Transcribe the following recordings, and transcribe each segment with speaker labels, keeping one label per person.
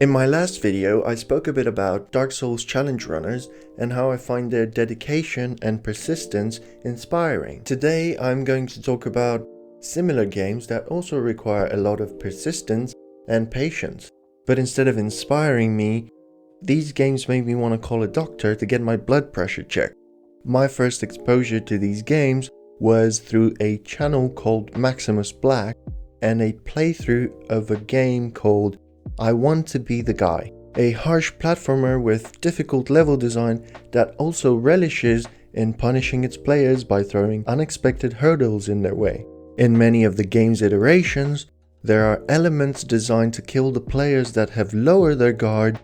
Speaker 1: In my last video, I spoke a bit about Dark Souls challenge runners and how I find their dedication and persistence inspiring. Today, I'm going to talk about similar games that also require a lot of persistence and patience. But instead of inspiring me, these games made me want to call a doctor to get my blood pressure checked. My first exposure to these games was through a channel called Maximus Black and a playthrough of a game called I Want to Be the Guy, a harsh platformer with difficult level design that also relishes in punishing its players by throwing unexpected hurdles in their way. In many of the game's iterations, there are elements designed to kill the players that have lowered their guard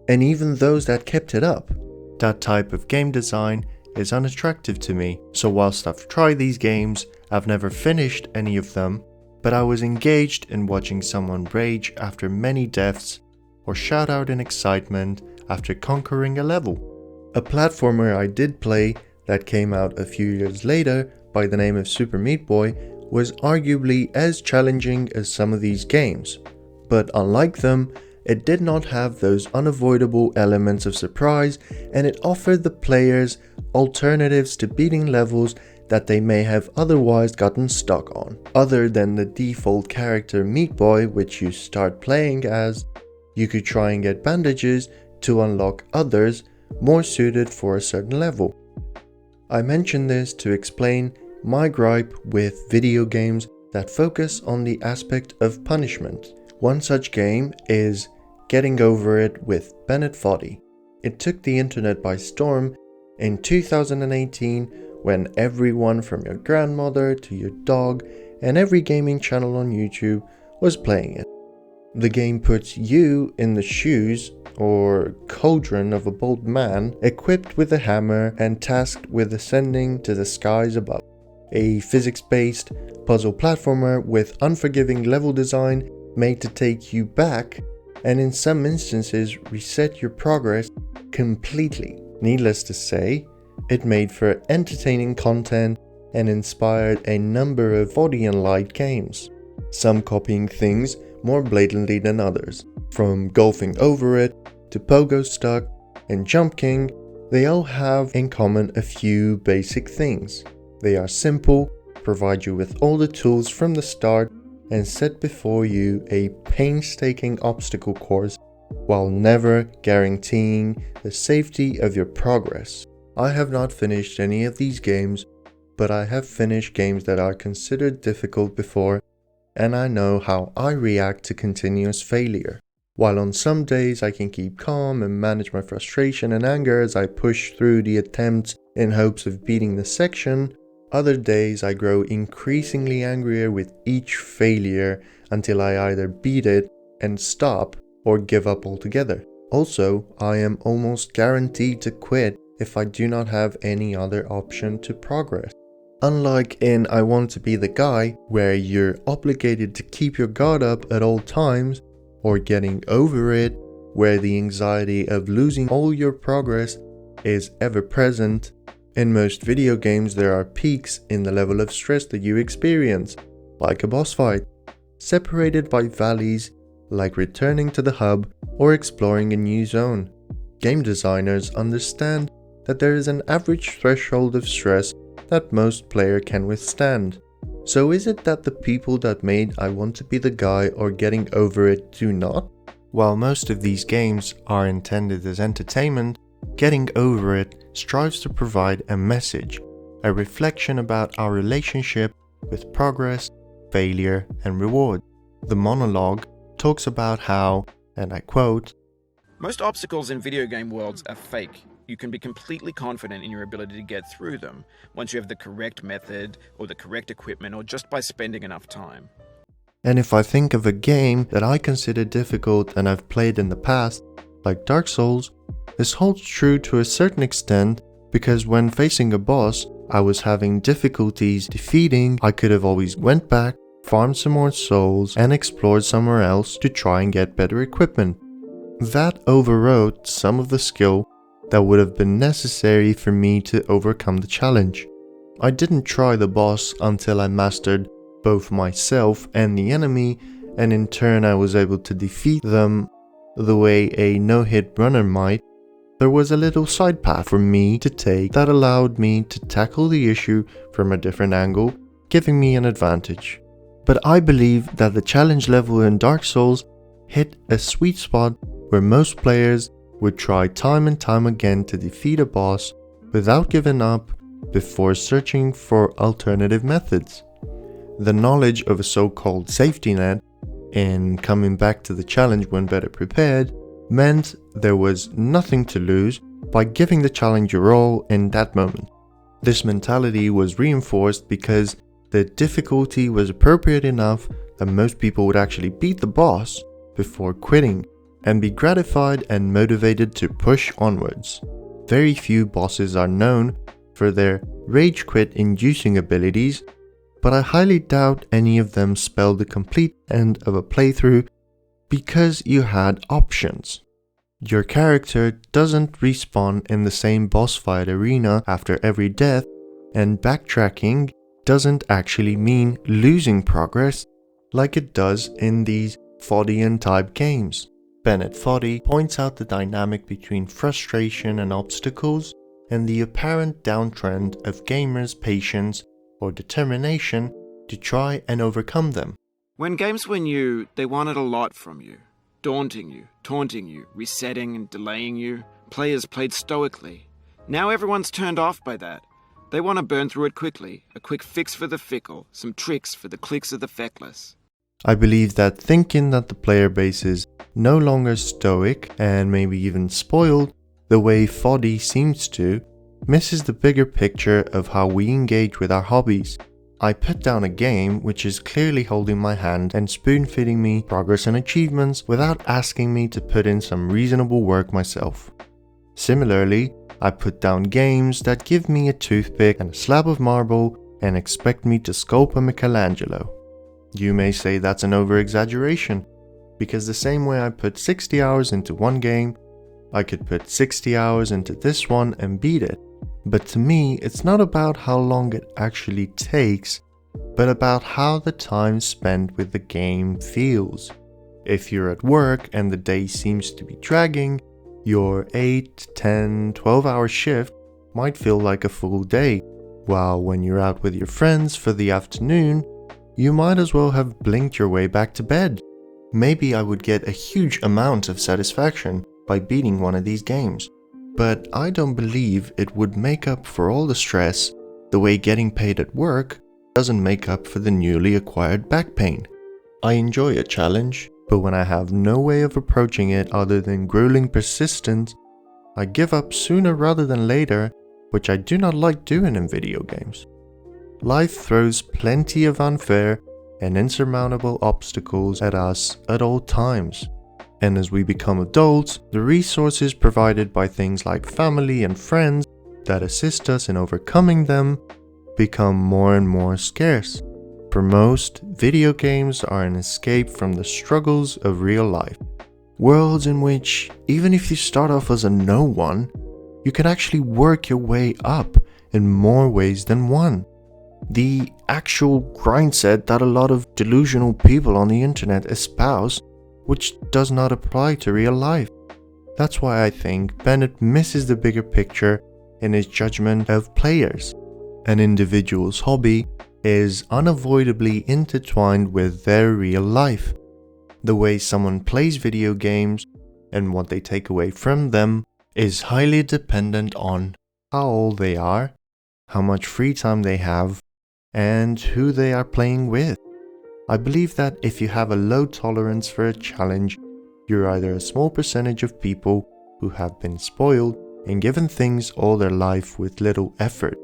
Speaker 1: and even those that kept it up. That type of game design is unattractive to me, so whilst I've tried these games, I've never finished any of them, but I was engaged in watching someone rage after many deaths or shout out in excitement after conquering a level. A platformer I did play that came out a few years later by the name of Super Meat Boy was arguably as challenging as some of these games, but unlike them, it did not have those unavoidable elements of surprise, and it offered the players alternatives to beating levels that they may have otherwise gotten stuck on. Other than the default character Meat Boy, which you start playing as, you could try and get bandages to unlock others more suited for a certain level. I mention this to explain my gripe with video games that focus on the aspect of punishment. One such game is Getting Over It with Bennett Foddy. It took the internet by storm in 2018 when everyone from your grandmother to your dog and every gaming channel on YouTube was playing it. The game puts you in the shoes or cauldron of a bold man equipped with a hammer and tasked with ascending to the skies above. A physics-based puzzle platformer with unforgiving level design made to take you back and in some instances reset your progress completely. Needless to say, it made for entertaining content and inspired a number of Foddian-like games, some copying things more blatantly than others. From Golfing Over It to Pogo Stuck and Jump King, they all have in common a few basic things. They are simple, provide you with all the tools from the start, and set before you a painstaking obstacle course while never guaranteeing the safety of your progress. I have not finished any of these games, but I have finished games that are considered difficult before, and I know how I react to continuous failure. While on some days I can keep calm and manage my frustration and anger as I push through the attempts in hopes of beating the section, other days I grow increasingly angrier with each failure until I either beat it and stop or give up altogether. Also, I am almost guaranteed to quit if I do not have any other option to progress. Unlike in I Want to Be the Guy, where you're obligated to keep your guard up at all times, or Getting Over It, where the anxiety of losing all your progress is ever present, in most video games there are peaks in the level of stress that you experience, like a boss fight, separated by valleys like returning to the hub or exploring a new zone. Game designers understand that there is an average threshold of stress that most players can withstand. So is it that the people that made I Want to Be the Guy or Getting Over It do not? While most of these games are intended as entertainment, Getting Over It strives to provide a message, a reflection about our relationship with progress, failure, and reward. The monologue talks about how, and I quote,
Speaker 2: "Most obstacles in video game worlds are fake. You can be completely confident in your ability to get through them once you have the correct method or the correct equipment or just by spending enough time."
Speaker 1: And if I think of a game that I consider difficult and I've played in the past, like Dark Souls, this holds true to a certain extent because when facing a boss I was having difficulties defeating, I could have always went back, farmed some more souls, and explored somewhere else to try and get better equipment. That overrode some of the skill that would have been necessary for me to overcome the challenge. I didn't try the boss until I mastered both myself and the enemy, and in turn I was able to defeat them The way a no-hit runner might, there was a little side path for me to take that allowed me to tackle the issue from a different angle, giving me an advantage. But I believe that the challenge level in Dark Souls hit a sweet spot where most players would try time and time again to defeat a boss without giving up before searching for alternative methods. The knowledge of a so-called safety net and coming back to the challenge when better prepared meant there was nothing to lose by giving the challenge a roll in that moment. This mentality was reinforced because the difficulty was appropriate enough that most people would actually beat the boss before quitting and be gratified and motivated to push onwards. Very few bosses are known for their rage quit inducing abilities, but I highly doubt any of them spell the complete end of a playthrough because you had options. Your character doesn't respawn in the same boss fight arena after every death, and backtracking doesn't actually mean losing progress like it does in these Foddian type games. Bennett Foddy points out the dynamic between frustration and obstacles and the apparent downtrend of gamers' patience or determination to try and overcome them.
Speaker 2: When games were new, they wanted a lot from you. Daunting you, taunting you, resetting and delaying you. Players played stoically. Now everyone's turned off by that. They want to burn through it quickly, a quick fix for the fickle, some tricks for the clicks of the feckless.
Speaker 1: I believe that thinking that the player base is no longer stoic and maybe even spoiled the way Foddy seems to, misses the bigger picture of how we engage with our hobbies. I put down a game which is clearly holding my hand and spoon-feeding me progress and achievements without asking me to put in some reasonable work myself. Similarly, I put down games that give me a toothpick and a slab of marble and expect me to sculpt a Michelangelo. You may say that's an over-exaggeration, because the same way I put 60 hours into one game, I could put 60 hours into this one and beat it. But to me, it's not about how long it actually takes, but about how the time spent with the game feels. If you're at work and the day seems to be dragging, your 8, 10, 12-hour shift might feel like a full day, while when you're out with your friends for the afternoon, you might as well have blinked your way back to bed. Maybe I would get a huge amount of satisfaction by beating one of these games, but I don't believe it would make up for all the stress the way getting paid at work doesn't make up for the newly acquired back pain. I enjoy a challenge, but when I have no way of approaching it other than grueling persistence, I give up sooner rather than later, which I do not like doing in video games. Life throws plenty of unfair and insurmountable obstacles at us at all times. And as we become adults, the resources provided by things like family and friends that assist us in overcoming them become more and more scarce. For most, video games are an escape from the struggles of real life. Worlds in which, even if you start off as a no one, you can actually work your way up in more ways than one. The actual grind set that a lot of delusional people on the internet espouse, which does not apply to real life. That's why I think Bennett misses the bigger picture in his judgment of players. An individual's hobby is unavoidably intertwined with their real life. The way someone plays video games and what they take away from them is highly dependent on how old they are, how much free time they have, and who they are playing with. I believe that if you have a low tolerance for a challenge, you're either a small percentage of people who have been spoiled and given things all their life with little effort,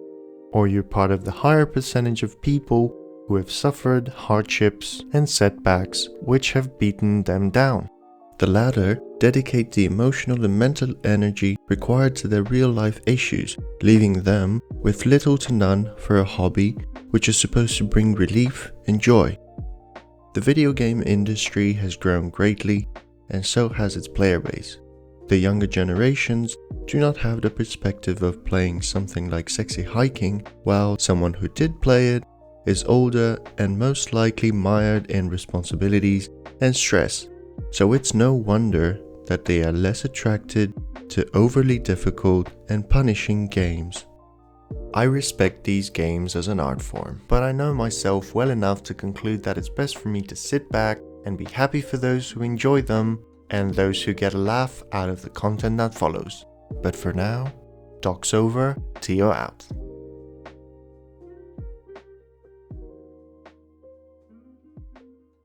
Speaker 1: or you're part of the higher percentage of people who have suffered hardships and setbacks which have beaten them down. The latter dedicate the emotional and mental energy required to their real-life issues, leaving them with little to none for a hobby which is supposed to bring relief and joy. The video game industry has grown greatly, and so has its player base. The younger generations do not have the perspective of playing something like sexy hiking, while someone who did play it is older and most likely mired in responsibilities and stress. So it's no wonder that they are less attracted to overly difficult and punishing games. I respect these games as an art form, but I know myself well enough to conclude that it's best for me to sit back and be happy for those who enjoy them and those who get a laugh out of the content that follows. But for now, Doc's over, Tio out.